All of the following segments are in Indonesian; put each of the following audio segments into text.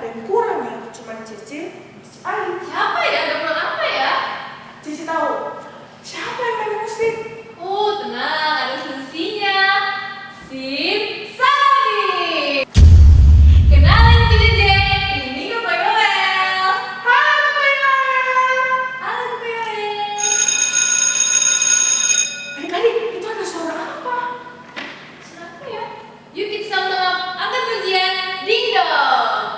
ada yang kurang ya? Cuman Cici, Miss Ali. Siapa ya? Ada kurang apa ya? Cici tahu. Siapa yang main musik? Tenang, ada solusinya. Simsalabim. Kenalin Cici J, ini Kak Yoel. Halo Kak Yoel. Halo Kak Yoel. Adik-adik, itu ada suara apa? Kenapa ya? Yuk kita sama-sama angkat pujian Ding Dong.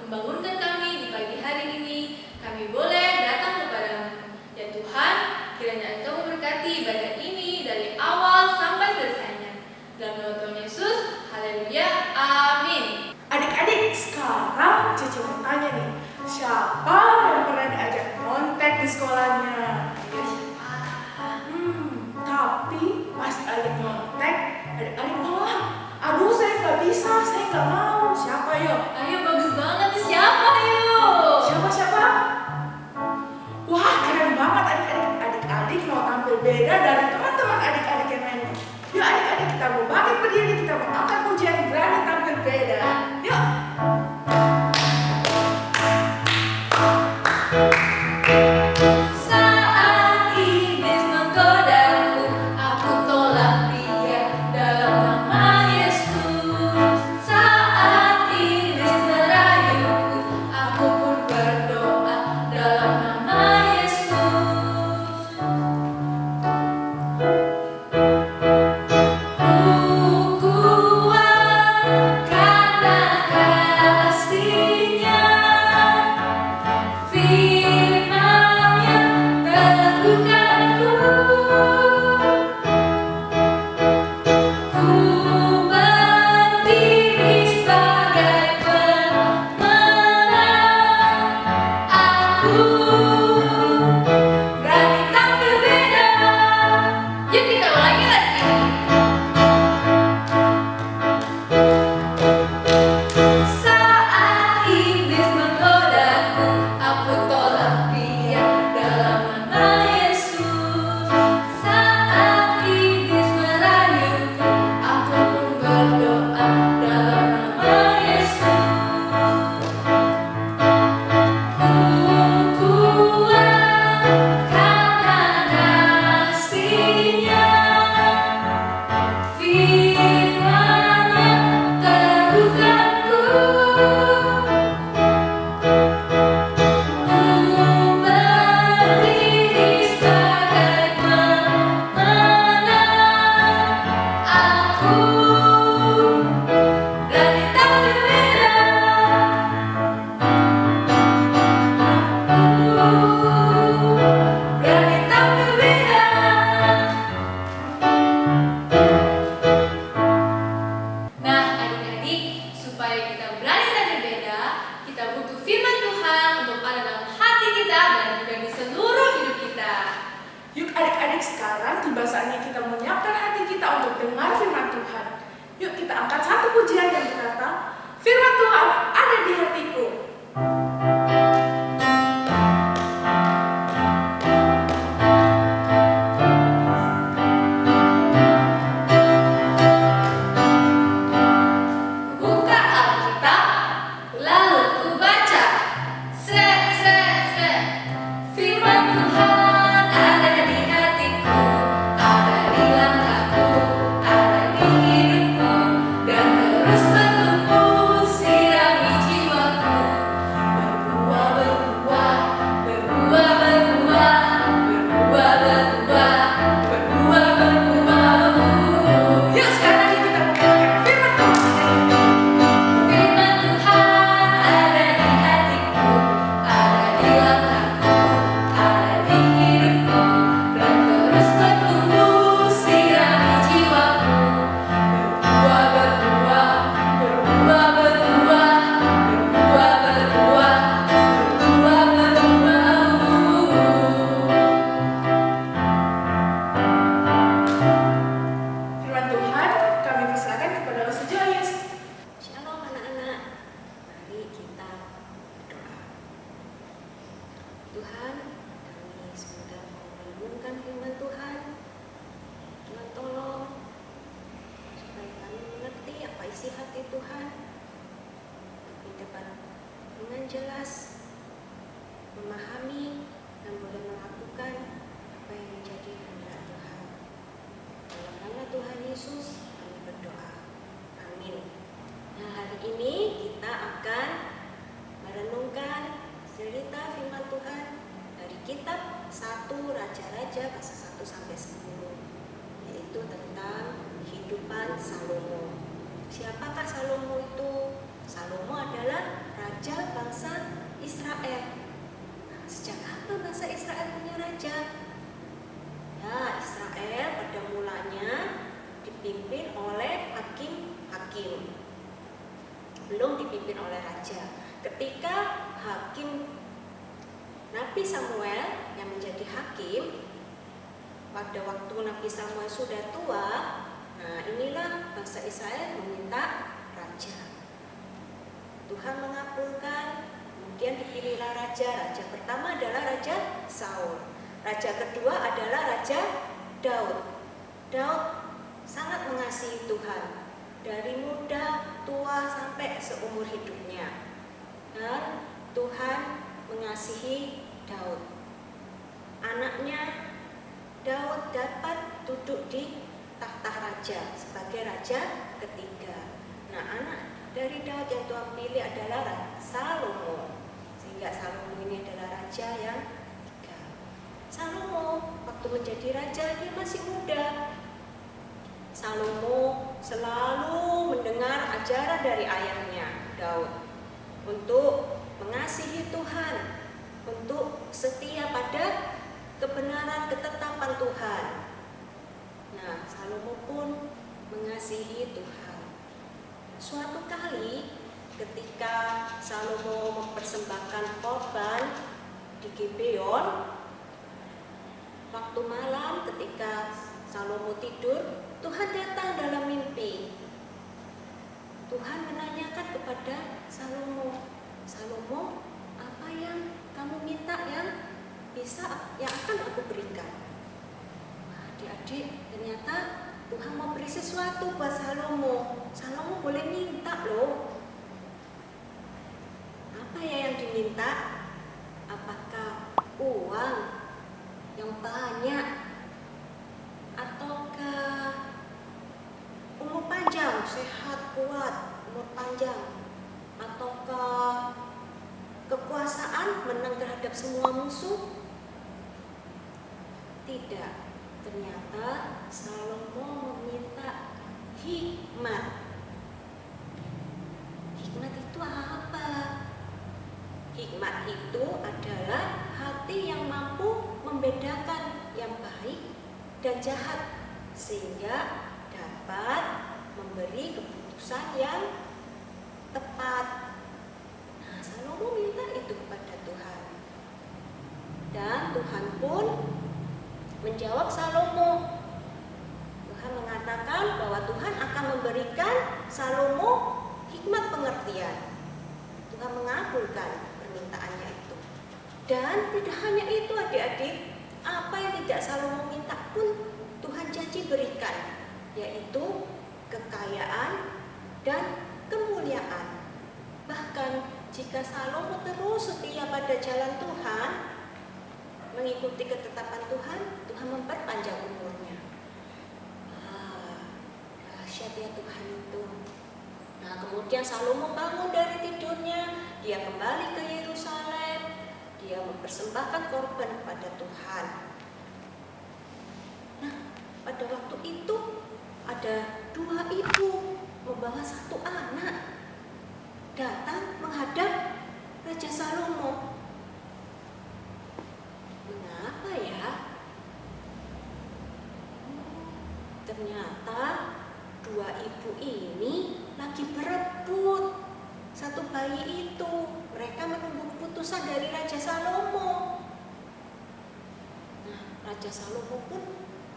Membangunkan kami di pagi hari ini, kami boleh datang kepadamu. Ya Tuhan, kiranya Engkau memberkati ibadah ini dari awal sampai selesainya. Dalam nama Tuhan Yesus, haleluya, amin. Adik-adik, sekarang Cici mau tanya nih, siapa yang pernah diajak nyontek di sekolahnya? Ya siapa? Tapi pas ajak nyontek, adik-adik nolak. Aduh, saya nggak bisa, saya nggak mau. Siapa yo? Ayo bagus banget nih, siapa yuk? Siapa? Wah, keren banget adik-adik. Adik-adik mau tampil beda dari teman-teman adik-adik yang lainnya. Yuk adik-adik, kita mau bangkit berdiri, kita mau angkat pujian berani tampil beda. Yuk. Saat iblis menggodaku, aku tolak dia dalam nama Yesus. Saat iblis merayuku, aku pun berdoa dalam nama Yesus. Ku kuat karena kasih-Nya. Firman-Nya teguhkanku. Ku berdiri sebagai pemenang. Aku berani tampil beda. Yuk kita ulangi lagi. Saat iblis menggodaku, aku tolak dia dalam nama Yesus. Saat iblis merayuku, aku pun berdoa dalam nama Yesus. Ku adik-adik sekarang tiba saatnya kita menyiapkan hati kita untuk dengar firman Tuhan. Yuk kita angkat satu pujian yang berkata, firman Tuhan ada di hatiku. Buka Alkitab, lalu ku baca. Sret, sret, sret. Firman Tuhan ada di hatiku, ada di langkahku, ada di hidupku, dan terus bertumbuh sirami jiwaku. Berbuah, berbuah, berbuah, berbuah, berbuah, berbuah, berbuah, berbuah. Yuk sekarang lagi kita mengatakan firman Tuhan. Firman Tuhan ada di hatiku, ada di langkahku, ada di hidupku, dan terus bertumbuh sirami jiwaku. Berbuah, berbuah, berbuah, berbuah, berbuah, berbuah, berbuah, Firman Tuhan kami persilakan kepada Rosa Joyce. Shalom anak-anak, mari kita berdoa. Tuhan, kami semoga merenungkan firman Tuhan. Tuhan tolong supaya kami mengerti apa isi hati Tuhan. Kami dapat dengan jelas memahami dan boleh melakukan apa yang menjadi kehendak Tuhan. Dalam nama Tuhan Yesus kami berdoa. Amin. Nah, hari ini kita akan merenungkan cerita firman Tuhan dari kitab 1 Raja-Raja pasal 1 sampai 10, yaitu tentang kehidupan Salomo. Siapakah Salomo itu? Salomo adalah raja bangsa Israel. Nah, sejak kapan bangsa Israel punya raja? Ya, Israel pada mulanya dipimpin oleh hakim-hakim, belum dipimpin oleh raja. Ketika hakim Nabi Samuel yang menjadi hakim, pada waktu Nabi Samuel sudah tua, nah inilah bangsa Israel meminta raja. Tuhan mengabulkan, kemudian dipilihlah raja. Raja pertama adalah Raja Saul. Raja kedua adalah Raja Daud. Daud sangat mengasihi Tuhan, dari muda, tua, sampai seumur hidupnya. Dan Tuhan mengasihi Daud. Anaknya Daud dapat duduk di tahta raja sebagai raja ketiga. Nah, anak dari Daud yang Tuhan pilih adalah Salomo, sehingga Salomo ini adalah raja yang ketiga. Salomo waktu menjadi raja dia masih muda. Salomo selalu mendengar ajaran dari ayahnya Daud untuk mengasihi Tuhan, untuk setia pada kebenaran ketetapan Tuhan. Nah, Salomo pun mengasihi Tuhan. Suatu kali ketika Salomo mempersembahkan korban di Gibeon, waktu malam ketika Salomo tidur, Tuhan datang dalam mimpi. Tuhan menanyakan kepada Salomo, Salomo, apa yang kamu minta yang akan aku berikan? Nah, adik-adik, ternyata Tuhan mau beri sesuatu buat Salomo. Salomo boleh minta loh. Apa ya yang diminta? Apakah uang yang banyak, ataukah umur panjang, sehat, kuat, umur panjang, ataukah kekuasaan menang terhadap semua musuh? Tidak, ternyata Salomo meminta hikmat. Hikmat itu apa? Hikmat itu adalah hati yang mampu membedakan yang baik dan jahat, sehingga dapat memberi keputusan yang tepat. Nah, Salomo minta itu kepada Tuhan, dan Tuhan pun Menjawab Salomo. Tuhan mengatakan bahwa Tuhan akan memberikan Salomo hikmat pengertian. Tuhan mengabulkan permintaannya itu. Dan tidak hanya itu adik-adik, apa yang tidak Salomo minta pun Tuhan janji berikan, yaitu kekayaan dan kemuliaan. Bahkan jika Salomo terus setia pada jalan Tuhan, mengikuti ketetapan Tuhan, Tuhan memperpanjang umurnya. Dahsyat ya Tuhan itu. Nah, kemudian Salomo bangun dari tidurnya, dia kembali ke Yerusalem, dia mempersembahkan korban kepada Tuhan. Nah, pada waktu itu ada 2 ibu membawa 1 anak datang menghadap Raja Salomo. Mengapa ya? Ternyata 2 ibu ini lagi berebut 1 bayi itu. Mereka menunggu keputusan dari Raja Salomo. Nah, Raja Salomo pun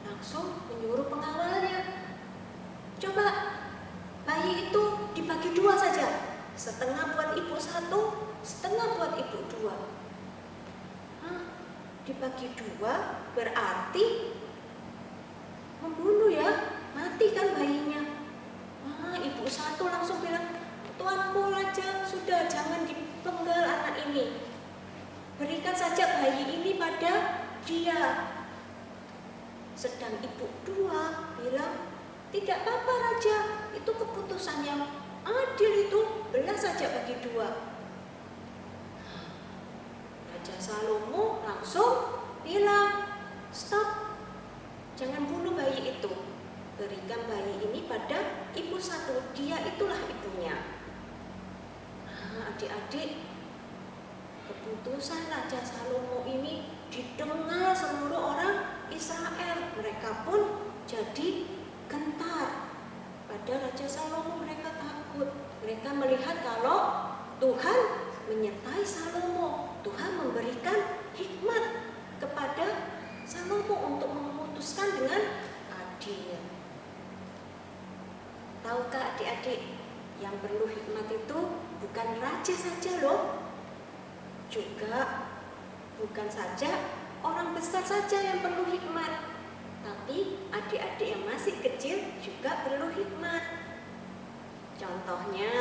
langsung menyuruh pengawalnya, coba bayi itu dibagi 2 saja. Setengah buat ibu 1, setengah buat ibu 2. Dibagi 2 berarti membunuh ya, mati kan bayinya. Ibu 1 langsung bilang, tuanku Raja, sudah jangan dipenggal anak ini, berikan saja bayi ini pada dia. Sedang ibu 2 bilang, tidak apa-apa Raja, itu keputusan yang adil, itu belah saja bagi 2. Raja Salomo langsung bilang, stop, jangan bunuh bayi itu, berikan bayi ini pada ibu 1, dia itulah ibunya. Adik-adik, keputusan Raja Salomo ini didengar seluruh orang Israel. Mereka pun jadi gentar. Pada Raja Salomo mereka takut. Mereka melihat kalau Tuhan menyertai Salomo. Tuhan memberikan hikmat kepada Salomo untuk memutuskan dengan adil. Tahukah adik-adik, yang perlu hikmat itu bukan raja saja loh. Juga bukan saja orang besar saja yang perlu hikmat, tapi adik-adik yang masih kecil juga perlu hikmat. Contohnya,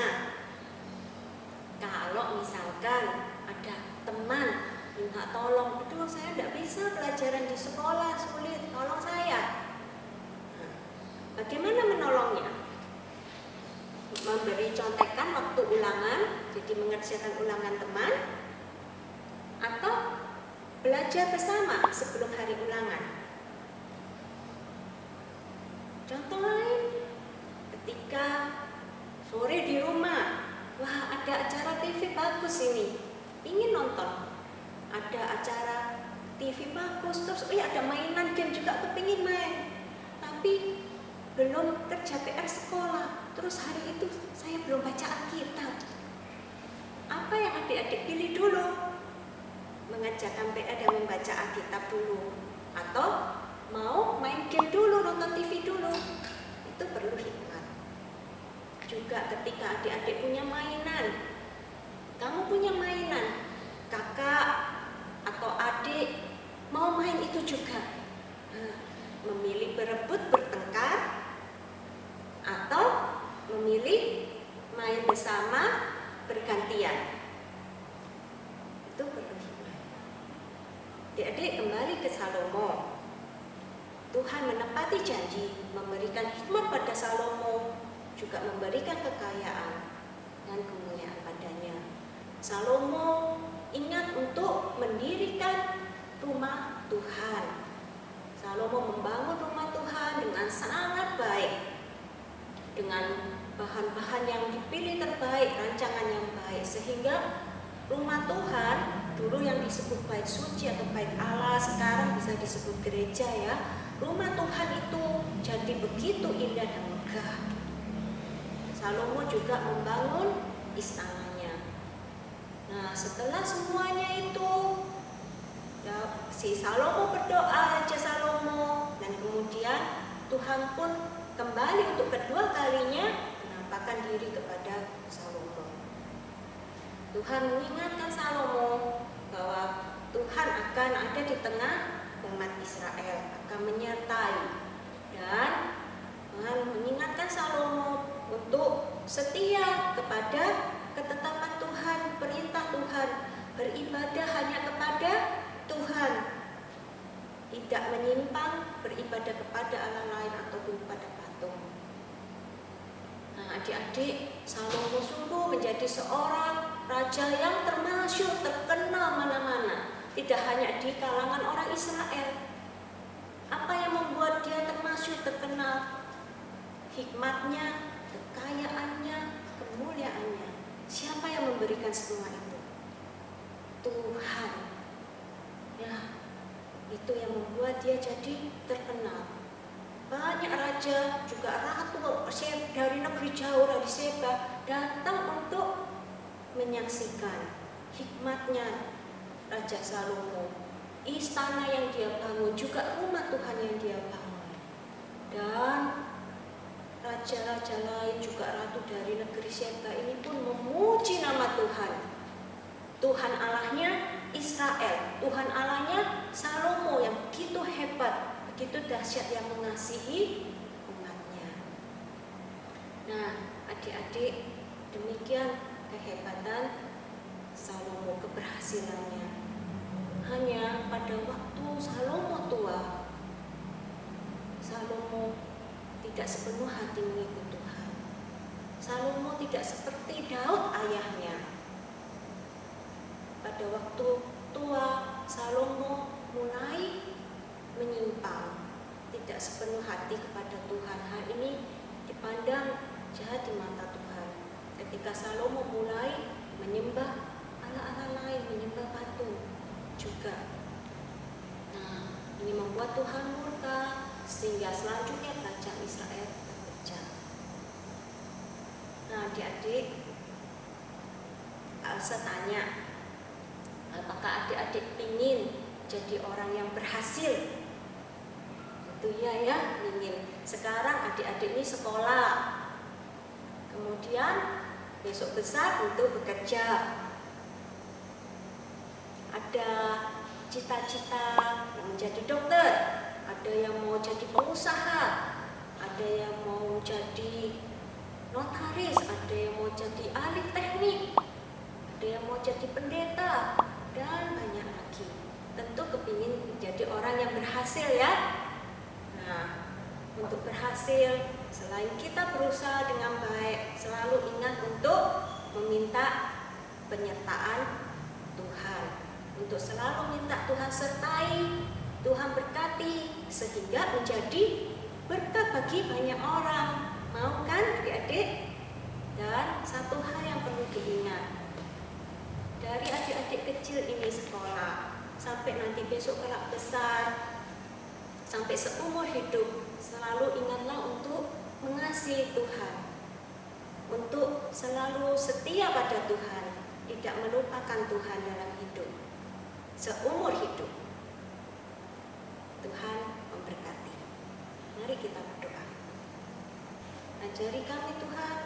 kalau misalkan ada teman minta tolong, aduh saya tidak bisa pelajaran di sekolah, sulit, tolong saya. Bagaimana menolongnya? Memberi contekan waktu ulangan, jadi mengerjakan ulangan teman, atau belajar bersama sebelum hari ulangan. Contoh lain, ketika sore di rumah, wah ada acara TV bagus ini, ingin nonton. Ada acara TV bagus, terus ada mainan game juga, kepingin main, tapi belum kerja PR sekolah. Terus hari itu saya belum baca Alkitab. Apa yang adik-adik pilih dulu? Mengerjakan PR dan membaca Alkitab dulu, atau mau main game dulu, nonton TV dulu? Itu perlu hikmat. Juga ketika adik-adik punya mainan, kamu punya mainan, kakak atau adik mau main itu juga, memilih berebut bertengkar atau memilih main bersama bergantian, itu perlu hikmat. Adik-adik, kembali ke Salomo. Tuhan menepati janji memberikan hikmat pada Salomo, juga memberikan kekayaan dan kemuliaan padanya. Salomo ingat untuk mendirikan rumah Tuhan. Salomo membangun rumah Tuhan dengan sangat baik, dengan bahan-bahan yang dipilih terbaik, rancangan yang baik, sehingga rumah Tuhan dulu yang disebut bait suci atau bait Allah, sekarang bisa disebut gereja ya. Rumah Tuhan itu jadi begitu indah dan megah. Salomo juga membangun istananya. Nah, setelah semuanya itu, ya, si Salomo berdoa, Raja Salomo, dan kemudian Tuhan pun kembali untuk kedua kalinya menampakkan diri kepada Salomo. Tuhan mengingatkan Salomo bahwa Tuhan akan ada di tengah umat Israel, akan menyertai, dan Tuhan mengingatkan Salomo untuk setia kepada ketetapan Tuhan, perintah Tuhan, beribadah hanya kepada Tuhan, tidak menyimpang beribadah kepada Allah lain ataupun kepada patung. Nah, adik-adik, Salomo sungguh menjadi seorang raja yang termasyhur, terkenal mana-mana, tidak hanya di kalangan orang Israel. Apa yang membuat dia termasyhur, terkenal? Hikmatnya, kekayaannya, kemuliaannya. Siapa yang memberikan semua itu? Tuhan. Ya, itu yang membuat dia jadi terkenal. Banyak raja, juga ratu dari negeri jauh, dari Seba, datang untuk menyaksikan hikmatnya Raja Salomo, istana yang dia bangun, juga rumah Tuhan yang dia bangun. Dan raja-raja lain, juga ratu dari negeri Seba ini pun memuji nama Tuhan. Tuhan Allahnya Israel, Tuhan Allahnya Salomo yang begitu hebat, begitu dahsyat, yang mengasihi umatnya. Nah, adik-adik, demikian kehebatan Salomo, keberhasilannya. Hanya pada waktu Salomo tua, Salomo tidak sepenuh hati mengikut Tuhan. Salomo tidak seperti Daud ayahnya. Pada waktu tua, Salomo mulai menyimpang, tidak sepenuh hati kepada Tuhan. Hal ini dipandang jahat di mata Tuhan ketika Salomo mulai menyembah Allah-Allah lain, menyembah patung juga. Nah, ini membuat Tuhan murka, sehingga selanjutnya kerajaan Israel terpecah. Nah, adik-adik, Elsa tanya, apakah adik-adik ingin jadi orang yang berhasil? Tentu ya, ingin. Sekarang adik-adik ini sekolah, kemudian besok besar untuk bekerja. Ada cita-cita yang menjadi dokter, ada yang mau jadi pengusaha, ada yang mau jadi notaris, ada yang mau jadi ahli teknik, ada yang mau jadi pendeta, dan banyak lagi. Tentu kepingin menjadi orang yang berhasil ya. Nah, untuk berhasil, selain kita berusaha dengan baik, selalu ingat untuk meminta penyertaan Tuhan. Untuk selalu minta Tuhan sertai, Tuhan berkati, sehingga menjadi berkat bagi banyak orang. Mau kan adik-adik? Dan satu hal yang perlu diingat, dari adik-adik kecil ini sekolah, sampai nanti besok kelak besar, sampai seumur hidup, selalu ingatlah untuk mengasihi Tuhan, untuk selalu setia pada Tuhan, tidak melupakan Tuhan dalam hidup. Seumur hidup Tuhan memberkati. Mari kita berdoa. Ajari kami Tuhan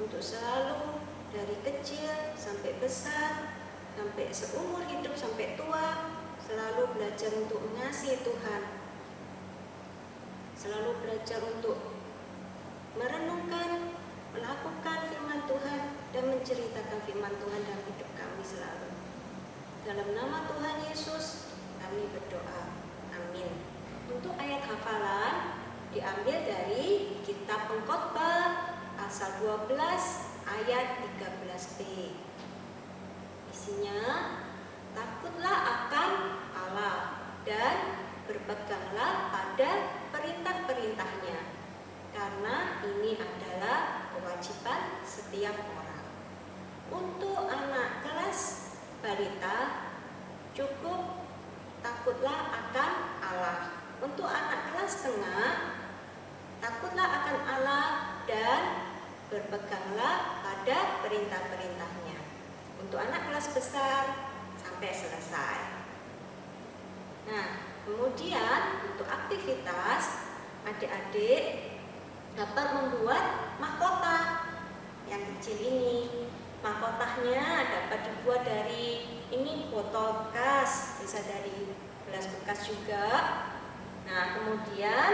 untuk selalu dari kecil sampai besar, sampai seumur hidup, sampai tua, selalu belajar untuk mengasihi Tuhan, selalu belajar untuk merenungkan, melakukan firman Tuhan, dan menceritakan firman Tuhan dalam hidup kami selalu. Dalam nama Tuhan Yesus kami berdoa. Amin. Untuk ayat hafalan diambil dari kitab Pengkhotbah pasal 12 ayat 13b. Isinya, takutlah akan Allah dan berpeganglah pada perintah-perintahnya, karena ini adalah kewajiban setiap orang. Untuk anak kelas balita, cukup takutlah akan Allah. Untuk anak kelas tengah, takutlah akan Allah dan berpeganglah pada perintah-perintahnya. Untuk anak kelas besar sampai selesai. Nah, kemudian untuk aktivitas, adik-adik dapat membuat mahkota yang kecil ini. Mahkotanya dapat dibuat dari ini botol bekas, bisa dari gelas bekas juga. Nah, kemudian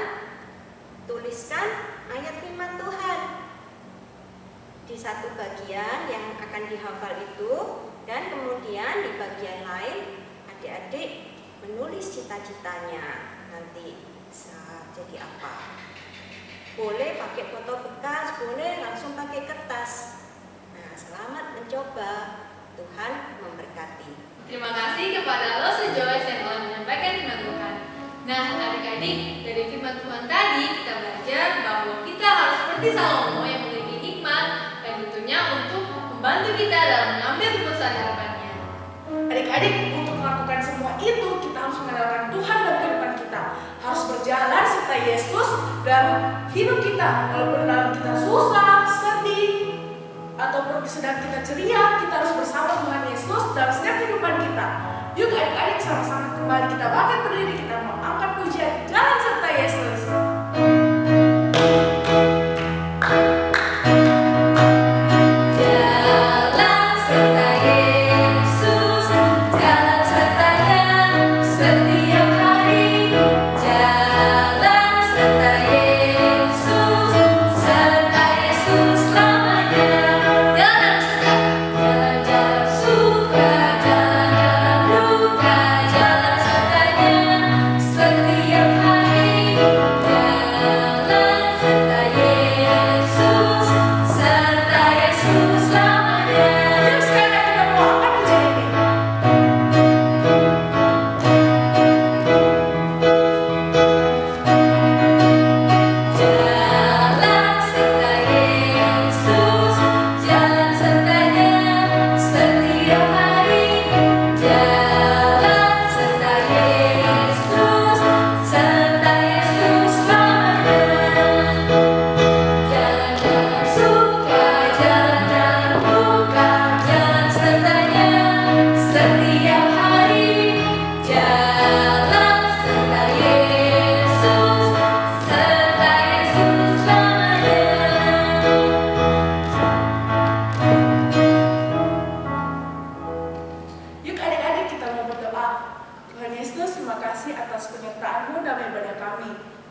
tuliskan ayat firman Tuhan di satu bagian yang akan dihafal itu, dan kemudian di bagian lain adik-adik menulis cita-citanya nanti bisa jadi apa. Boleh pakai botol bekas, boleh langsung pakai kertas. Nah, selamat mencoba. Tuhan memberkati. Terima kasih kepada Lo Joyce yang telah menyampaikan firman Tuhan. Nah, adik-adik, dari firman Tuhan tadi kita belajar bahwa kita harus seperti Salomo yang memiliki hikmat dan tentunya untuk membantu kita dalam mengambil keputusan ke depannya. Adik-adik, untuk melakukan semua itu kita harus mengandalkan Tuhan dalam kehidupan kita. Harus berjalan serta Yesus dalam hidup kita. Walaupun dalam kita susah, sedih, ataupun sedang kita ceria, kita harus bersama Tuhan Yesus dalam setiap kehidupan kita. Yuk adik-adik, sama-sama kembali kita bangkit berdiri, kita mau angkat pujian Jalan Serta Yesus.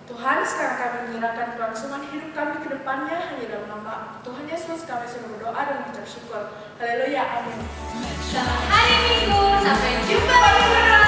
Tuhan, sekarang kami menyerahkan kelangsungan hidup kami ke depannya hanya dalam nama Tuhan Yesus kami sudah berdoa dan mengucap syukur. Haleluya, amin. Selamat hari Minggu, sampai jumpa lagi.